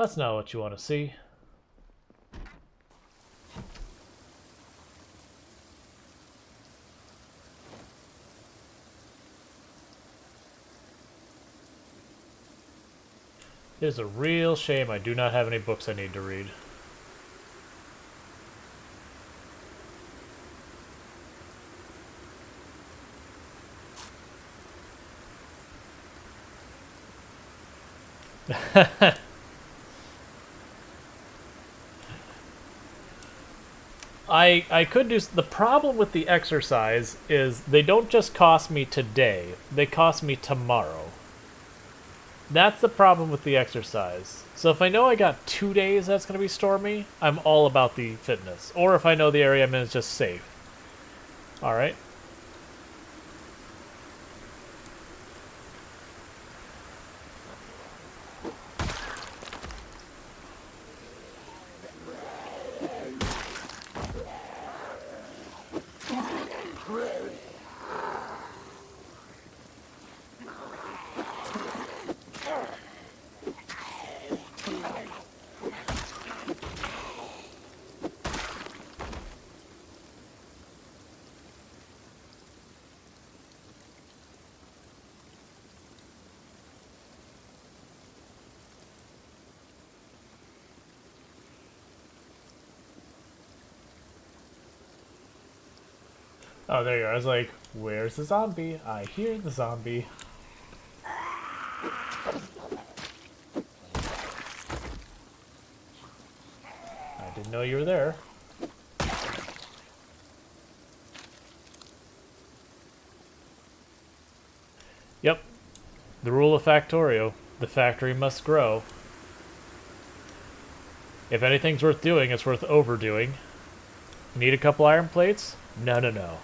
That's not what you want to see. It is a real shame I do not have any books I need to read. I could do... The problem with the exercise is they don't just cost me today, they cost me tomorrow. That's the problem with the exercise. So if I know I got 2 days that's going to be stormy, I'm all about the fitness. Or if I know the area I'm in is just safe. Alright. Oh, there you are. I was like, where's the zombie? I hear the zombie. I didn't know you were there. Yep. The rule of Factorio. The factory must grow. If anything's worth doing, it's worth overdoing. Need a couple iron plates? No, no, no.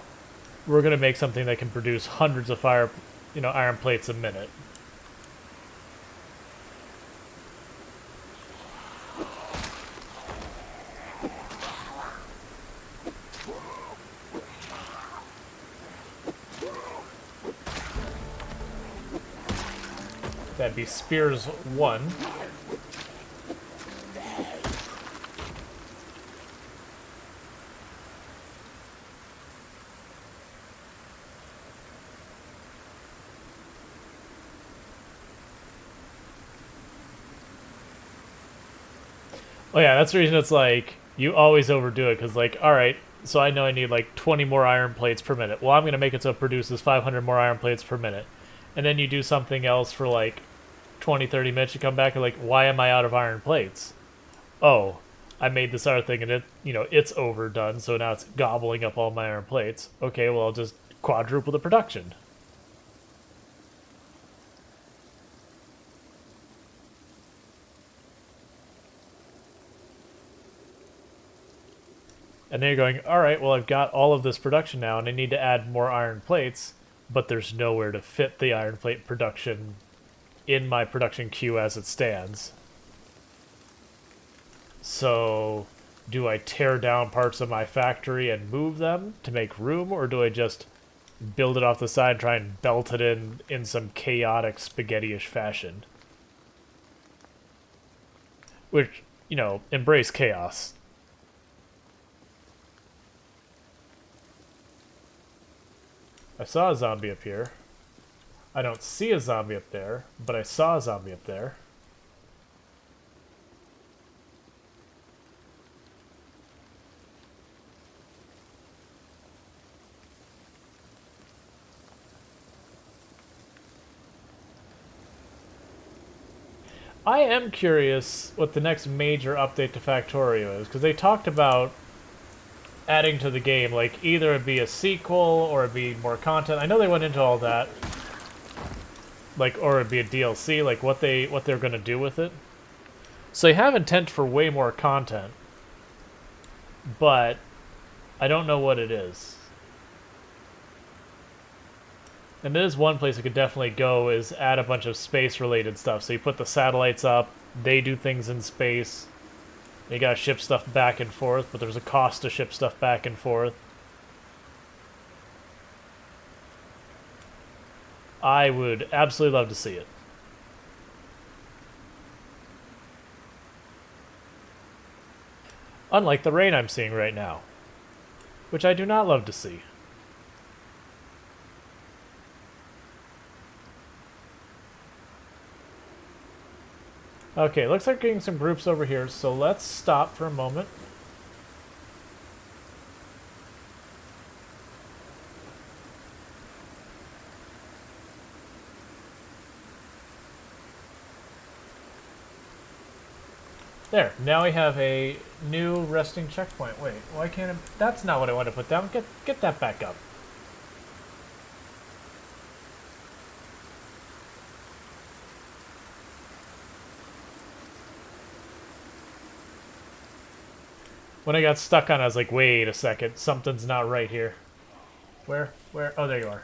We're gonna make something that can produce hundreds of iron plates a minute. That'd be Spears 1. Oh yeah, that's the reason it's like, you always overdo it, because like, alright, so I know I need like 20 more iron plates per minute. Well, I'm going to make it so it produces 500 more iron plates per minute. And then you do something else for like 20, 30 minutes, you come back and like, why am I out of iron plates? Oh, I made this other thing and it's overdone, so now it's gobbling up all my iron plates. Okay, well, I'll just quadruple the production. And then you're going, alright, well, I've got all of this production now, and I need to add more iron plates, but there's nowhere to fit the iron plate production in my production queue as it stands. So, do I tear down parts of my factory and move them to make room, or do I just build it off the side and try and belt it in some chaotic spaghetti-ish fashion? Which, embrace chaos. I saw a zombie up here. I don't see a zombie up there, but I saw a zombie up there. I am curious what the next major update to Factorio is, because they talked about adding to the game, like either it'd be a sequel or it'd be more content. I know they went into all that, like, or it'd be a DLC, like what they're gonna do with it. So they have intent for way more content, but I don't know what it is. And there's one place I could definitely go is add a bunch of space-related stuff. So you put the satellites up, they do things in space. You gotta ship stuff back and forth, but there's a cost to ship stuff back and forth. I would absolutely love to see it. Unlike the rain I'm seeing right now, which I do not love to see. Okay, looks like getting some groups over here, so let's stop for a moment. There, now we have a new resting checkpoint. Wait, why can't it... That's not what I want to put down. Get that back up. When I got stuck on it, I was like, wait a second, something's not right here. Where? Where? Oh, there you are.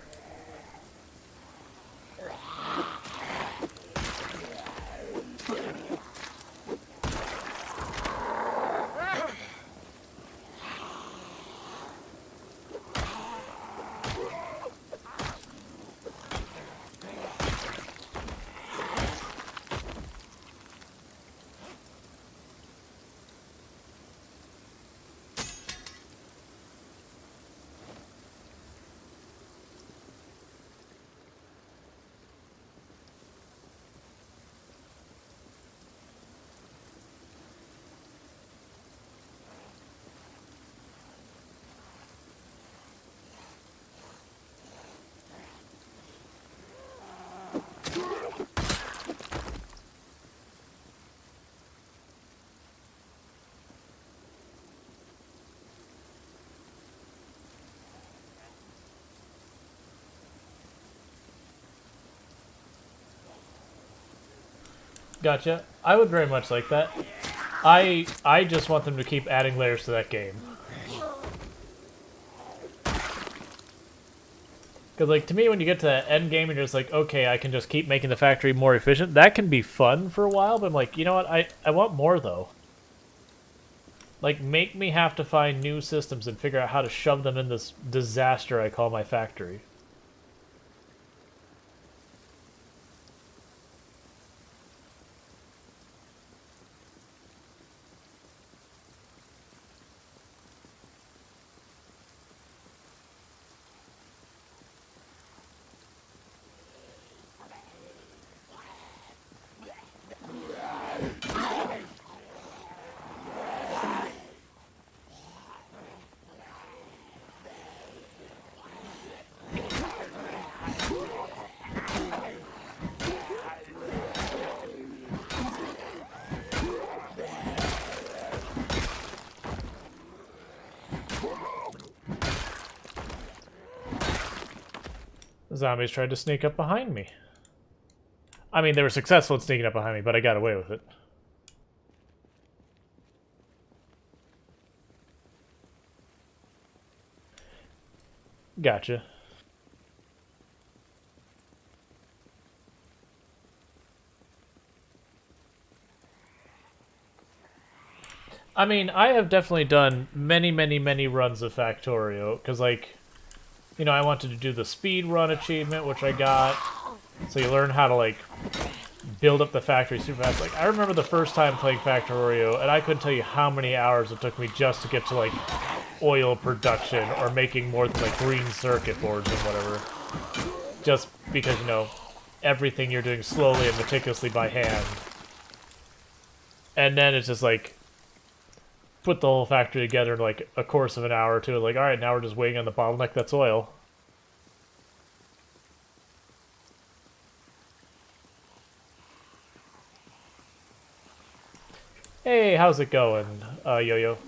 Gotcha. I would very much like that. I just want them to keep adding layers to that game. Because, like, to me, when you get to that end game and you're just like, okay, I can just keep making the factory more efficient, that can be fun for a while, but I'm like, you know what, I want more, though. Like, make me have to find new systems and figure out how to shove them in this disaster I call my factory. The zombies tried to sneak up behind me. I mean, they were successful in sneaking up behind me, but I got away with it. Gotcha. I mean, I have definitely done many runs of Factorio, because, like, you know, I wanted to do the speed run achievement, which I got. So you learn how to, like, build up the factory super fast. Like, I remember the first time playing Factorio, and I couldn't tell you how many hours it took me just to get to, like, oil production, or making more than, like, green circuit boards and whatever. Just because, you know, everything you're doing slowly and meticulously by hand. And then it's just, like, put the whole factory together in, like, a course of an hour or two. Like, alright, now we're just waiting on the bottleneck that's oil. Hey, how's it going, Yo-Yo?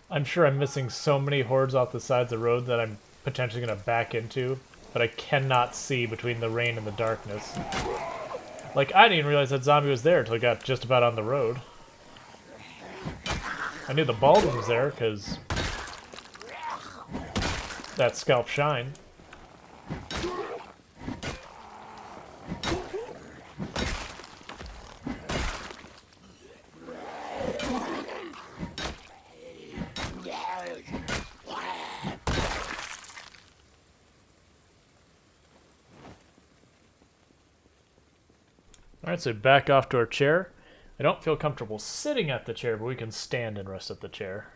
I'm sure I'm missing so many hordes off the sides of the road that I'm potentially going to back into but I cannot see between the rain and the darkness. Like, I didn't even realize that zombie was there until I got just about on the road. I knew the Baldwin was there, because that scalp shine. Alright, so back off to our chair. I don't feel comfortable sitting at the chair, but we can stand and rest at the chair.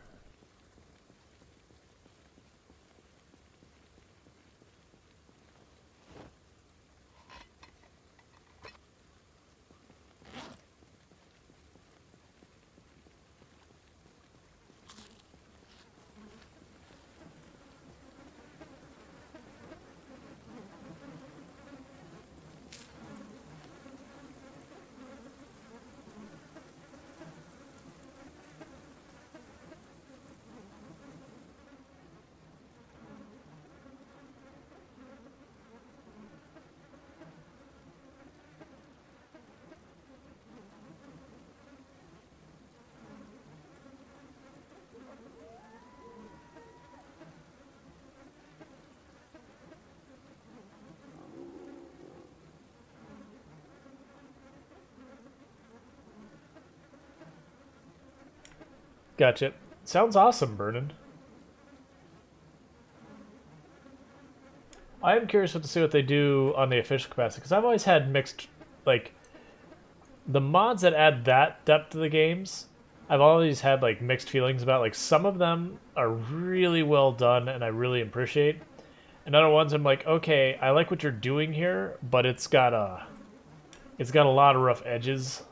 Gotcha. Sounds awesome, Vernon. I am curious to see what they do on the official capacity, because I've always had mixed, like, the mods that add that depth to the games, I've always had, like, mixed feelings about. Like, some of them are really well done, and I really appreciate. And other ones, I'm like, okay, I like what you're doing here, but it's got a lot of rough edges.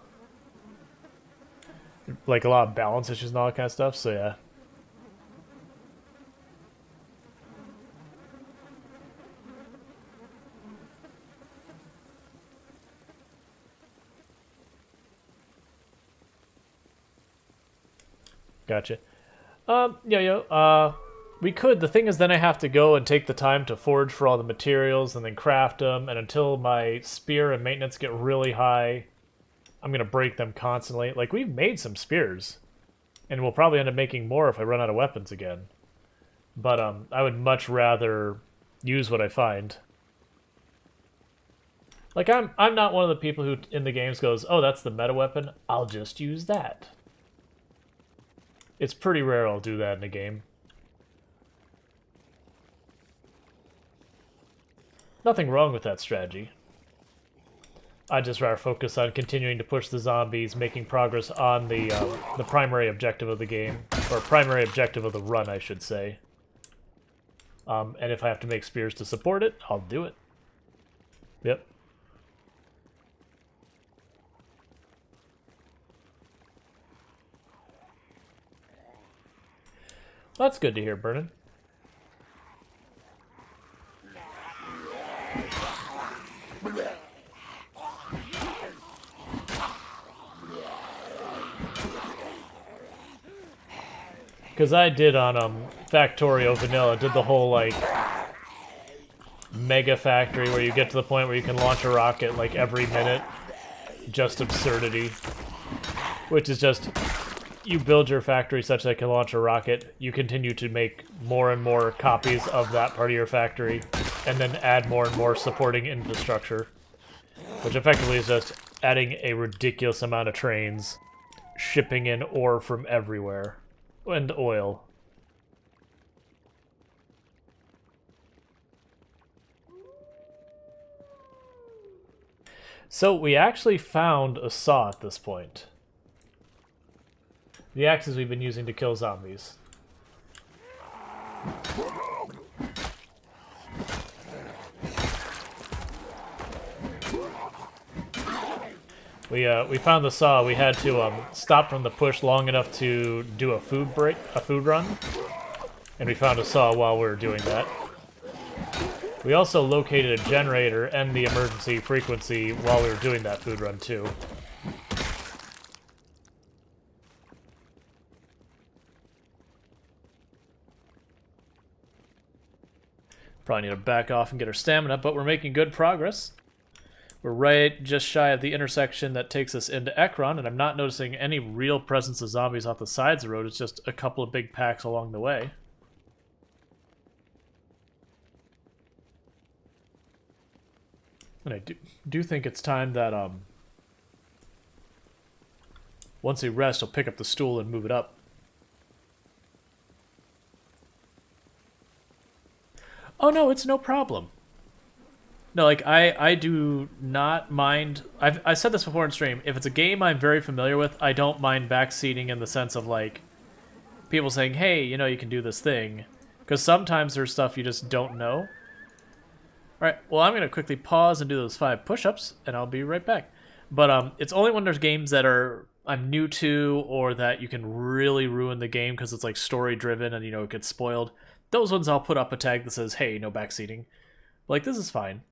Like, a lot of balance issues and all that kind of stuff, so yeah. Gotcha. We could. The thing is, then I have to go and take the time to forge for all the materials and then craft them, and until my spear and maintenance get really high, I'm going to break them constantly. Like, we've made some spears, and we'll probably end up making more if I run out of weapons again. But I would much rather use what I find. Like, I'm not one of the people who in the games goes, oh, that's the meta weapon, I'll just use that. It's pretty rare I'll do that in a game. Nothing wrong with that strategy. I'd just rather focus on continuing to push the zombies, making progress on the primary objective of the game. Or primary objective of the run, I should say. And if I have to make spears to support it, I'll do it. Yep. Well, that's good to hear, Vernon. Because I did on Factorio Vanilla, did the whole, like, mega factory where you get to the point where you can launch a rocket, like, every minute. Just absurdity. Which is just, you build your factory such that it can launch a rocket, you continue to make more and more copies of that part of your factory, and then add more and more supporting infrastructure. Which effectively is just adding a ridiculous amount of trains, shipping in ore from everywhere. And oil. So we actually found a saw at this point. The axes we've been using to kill zombies. We found the saw. We had to stop from the push long enough to do a food run, and we found a saw while we were doing that. We also located a generator and the emergency frequency while we were doing that food run too. Probably need to back off and get our stamina, but we're making good progress. We're right just shy of the intersection that takes us into Ekron, and I'm not noticing any real presence of zombies off the sides of the road. It's just a couple of big packs along the way. And I do think it's time that, once we rest, I'll pick up the stool and move it up. Oh no, it's no problem. No, like, I do not mind... I said this before in stream. If it's a game I'm very familiar with, I don't mind backseating in the sense of, like, people saying, hey, you know, you can do this thing. Because sometimes there's stuff you just don't know. Alright, well, I'm going to quickly pause and do those 5 push-ups, and I'll be right back. But it's only when there's games that I'm new to, or that you can really ruin the game because it's, like, story-driven and, you know, it gets spoiled. Those ones I'll put up a tag that says, hey, no backseating. Like, this is fine.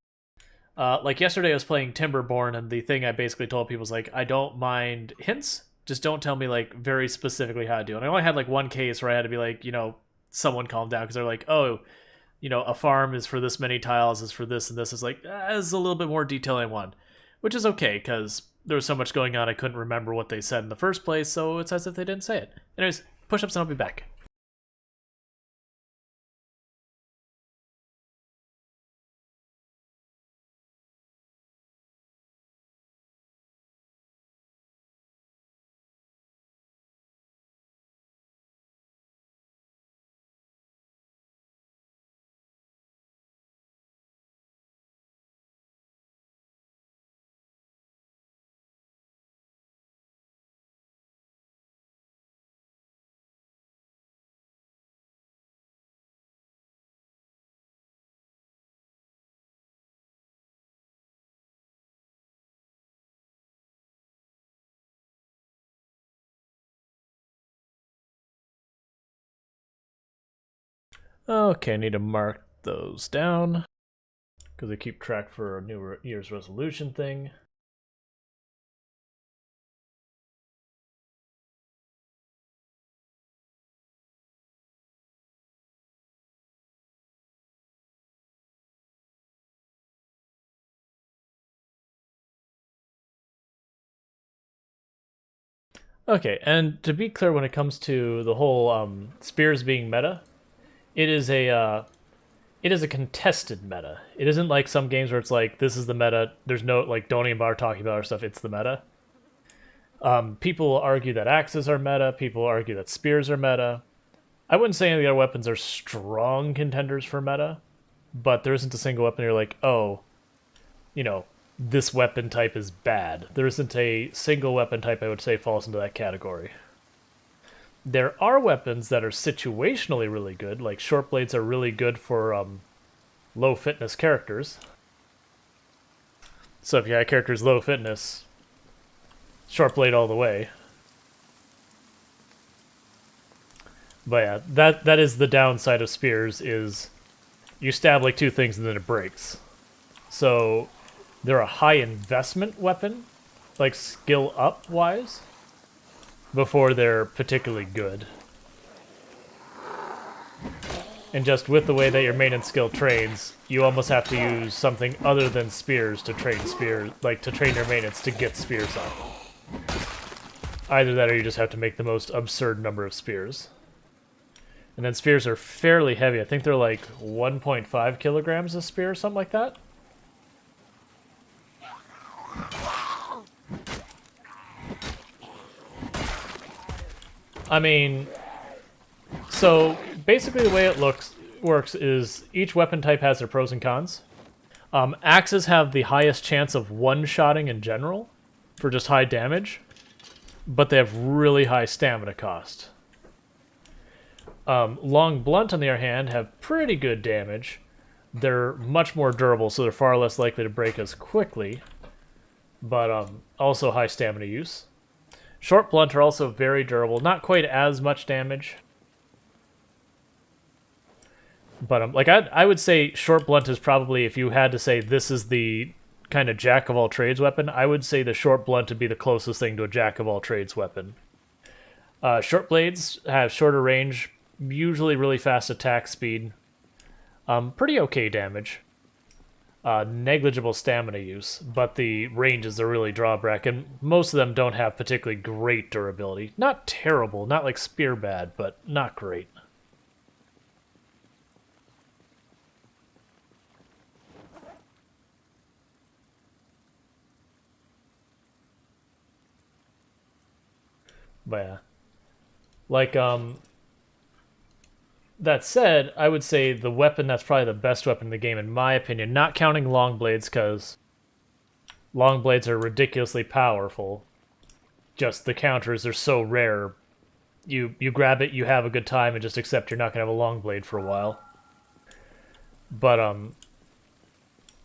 Like yesterday I was playing Timberborn, and the thing I basically told people was like, I don't mind hints, just don't tell me like very specifically how to do it. And I only had like one case where I had to be like, you know, someone calm down, because they're like, oh, you know, a farm is for this many tiles, is for this and this. It's like, there's a little bit more detail I want, which is okay, because there was so much going on I couldn't remember what they said in the first place, so it's as if they didn't say it. Anyways, push-ups and I'll be back. Okay, I need to mark those down, because I keep track for a New Year's resolution thing. Okay, and to be clear, when it comes to the whole spears being meta, it is a contested meta. It isn't like some games where it's like, this is the meta. There's no like Donnie and Bar talking about our stuff. It's the meta. People argue that axes are meta. People argue that spears are meta. I wouldn't say any of the other weapons are strong contenders for meta, but there isn't a single weapon you're like, oh, you know, this weapon type is bad. There isn't a single weapon type I would say falls into that category. There are weapons that are situationally really good, like short blades are really good for low fitness characters. So if you have characters low fitness, short blade all the way. But yeah, that is the downside of spears, is you stab like 2 things and then it breaks. So they're a high investment weapon, like skill up wise, before they're particularly good. And just with the way that your maintenance skill trains, you almost have to use something other than spears to train spears, like to train your maintenance to get spears up. Either that or you just have to make the most absurd number of spears. And then spears are fairly heavy. I think they're like 1.5 kilograms a spear or something like that. I mean, so basically the way it works is each weapon type has their pros and cons. Axes have the highest chance of one-shotting in general for just high damage, but they have really high stamina cost. Long blunt, on the other hand, have pretty good damage. They're much more durable, so they're far less likely to break as quickly, but also high stamina use. Short blunt are also very durable, not quite as much damage. But like I would say short blunt is probably, if you had to say this is the kind of jack of all trades weapon, I would say the short blunt would be the closest thing to a jack of all trades weapon. Short blades have shorter range, usually really fast attack speed. Pretty okay damage. Negligible stamina use, but the range is a really drawback, and most of them don't have particularly great durability. Not terrible, not like spear bad, but not great. But yeah. Like, that said, I would say the weapon that's probably the best weapon in the game, in my opinion, not counting long blades, because long blades are ridiculously powerful. Just the counters are so rare. You grab it, you have a good time, and just accept you're not going to have a long blade for a while. But,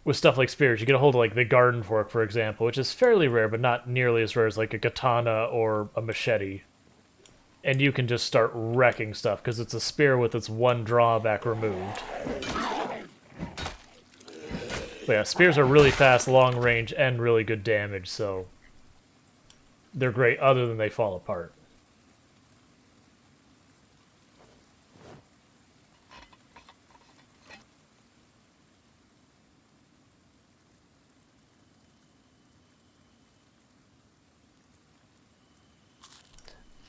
with stuff like spears, you get a hold of, like, the garden fork, for example, which is fairly rare, but not nearly as rare as, like, a katana or a machete. And you can just start wrecking stuff, because it's a spear with its one drawback removed. But yeah, spears are really fast, long range, and really good damage, so they're great other than they fall apart.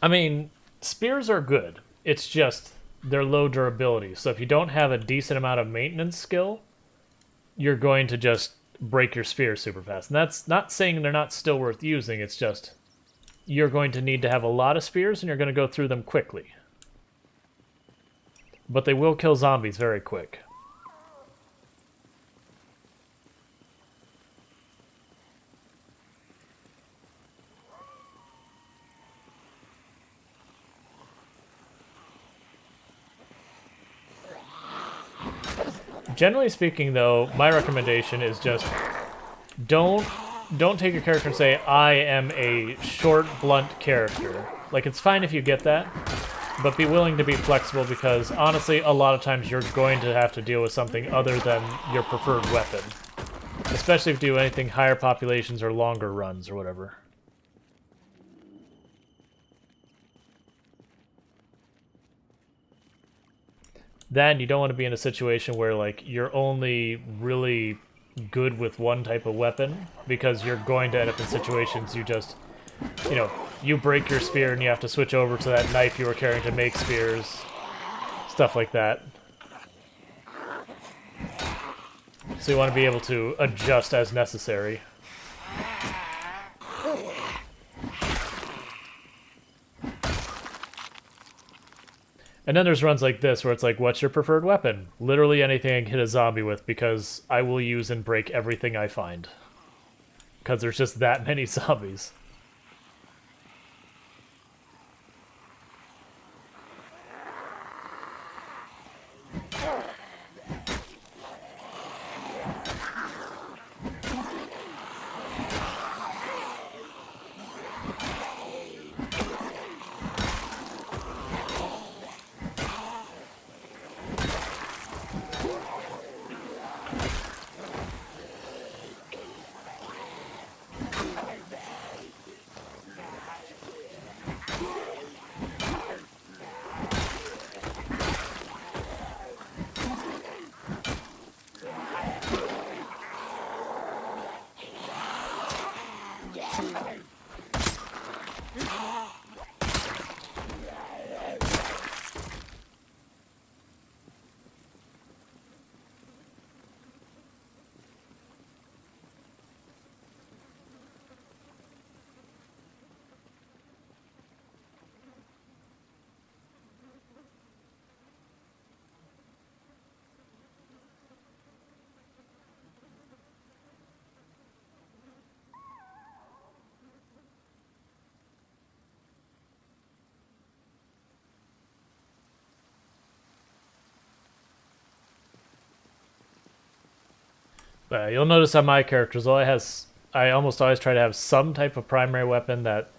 I mean, spears are good. It's just they're low durability. So if you don't have a decent amount of maintenance skill, you're going to just break your spear super fast. And that's not saying they're not still worth using, it's just you're going to need to have a lot of spears and you're going to go through them quickly. But they will kill zombies very quick. Generally speaking, though, my recommendation is just don't take your character and say, I am a short, blunt character. Like, it's fine if you get that, but be willing to be flexible because, honestly, a lot of times you're going to have to deal with something other than your preferred weapon. Especially if you do anything higher populations or longer runs or whatever. Then you don't want to be in a situation where, like, you're only really good with one type of weapon, because you're going to end up in situations you just, you know, you break your spear and you have to switch over to that knife you were carrying to make spears. Stuff like that. So you want to be able to adjust as necessary. And then there's runs like this where it's like, what's your preferred weapon? Literally anything I can hit a zombie with, because I will use and break everything I find. Because there's just that many zombies. You'll notice on my characters, I almost always try to have some type of primary weapon that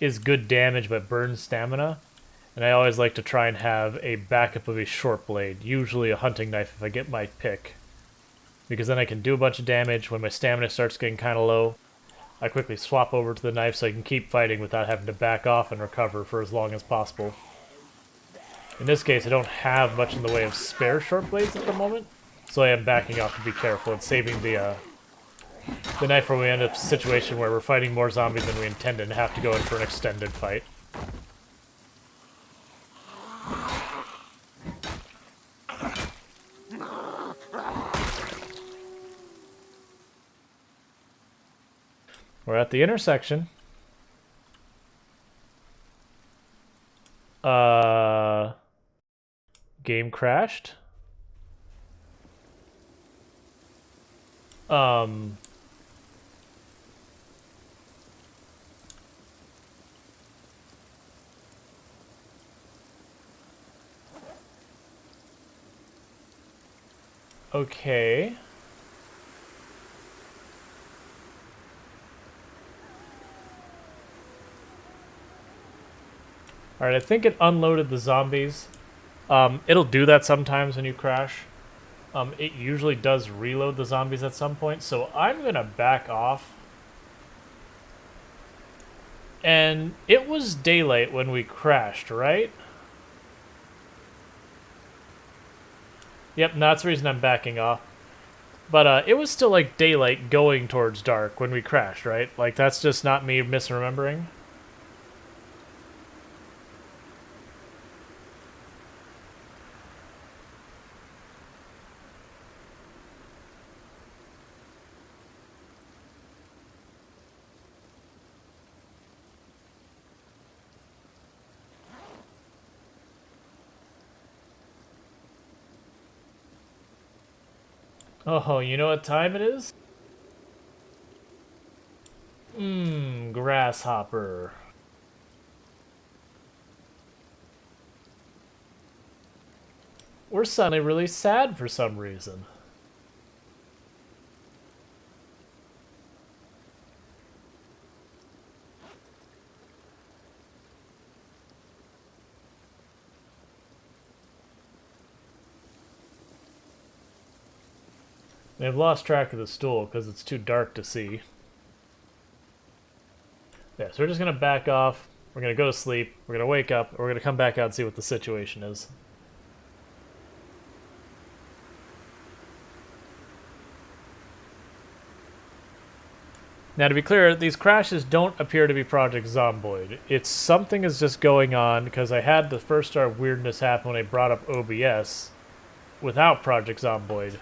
is good damage but burns stamina. And I always like to try and have a backup of a short blade, usually a hunting knife if I get my pick. Because then I can do a bunch of damage. When my stamina starts getting kind of low, I quickly swap over to the knife so I can keep fighting without having to back off and recover for as long as possible. In this case, I don't have much in the way of spare short blades at the moment, so I am backing off to be careful and saving the knife where we end up in a situation where we're fighting more zombies than we intended and have to go in for an extended fight. We're at the intersection. Game crashed. Okay. Alright, I think it unloaded the zombies. It'll do that sometimes when you crash. It usually does reload the zombies at some point, so I'm gonna back off. And it was daylight when we crashed, right? Yep, that's the reason I'm backing off. But it was still like daylight going towards dark when we crashed, right? Like, that's just not me misremembering. Oh, you know what time it is? Grasshopper. We're suddenly really sad for some reason. They've lost track of the stool because it's too dark to see. Yeah, so we're just going to back off. We're going to go to sleep. We're going to wake up. We're going to come back out and see what the situation is. Now, to be clear, these crashes don't appear to be Project Zomboid. It's something is just going on because I had the first star of weirdness happen when I brought up OBS without Project Zomboid.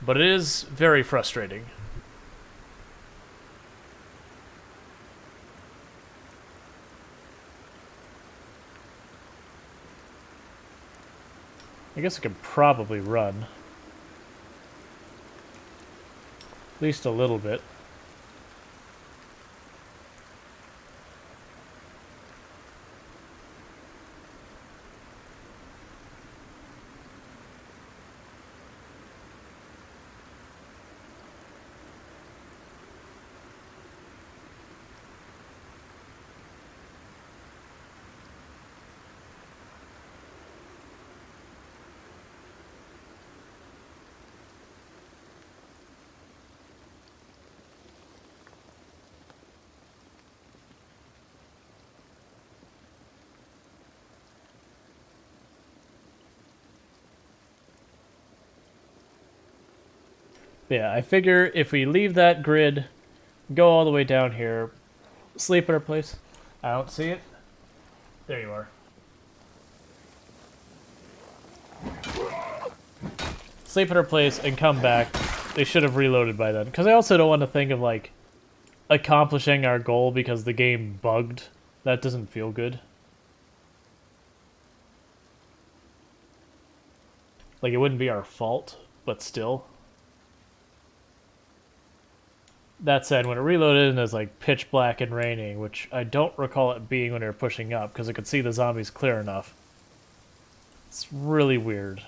But it is very frustrating. I guess I could probably run. At least a little bit. Yeah, I figure if we leave that grid, go all the way down here, sleep at our place. I don't see it. There you are. Sleep at our place and come back. They should have reloaded by then. Because I also don't want to think of, like, accomplishing our goal because the game bugged. That doesn't feel good. Like, it wouldn't be our fault, but still. That said, when it reloaded and it was like pitch black and raining, which I don't recall it being when we were pushing up, because I could see the zombies clear enough. It's really weird.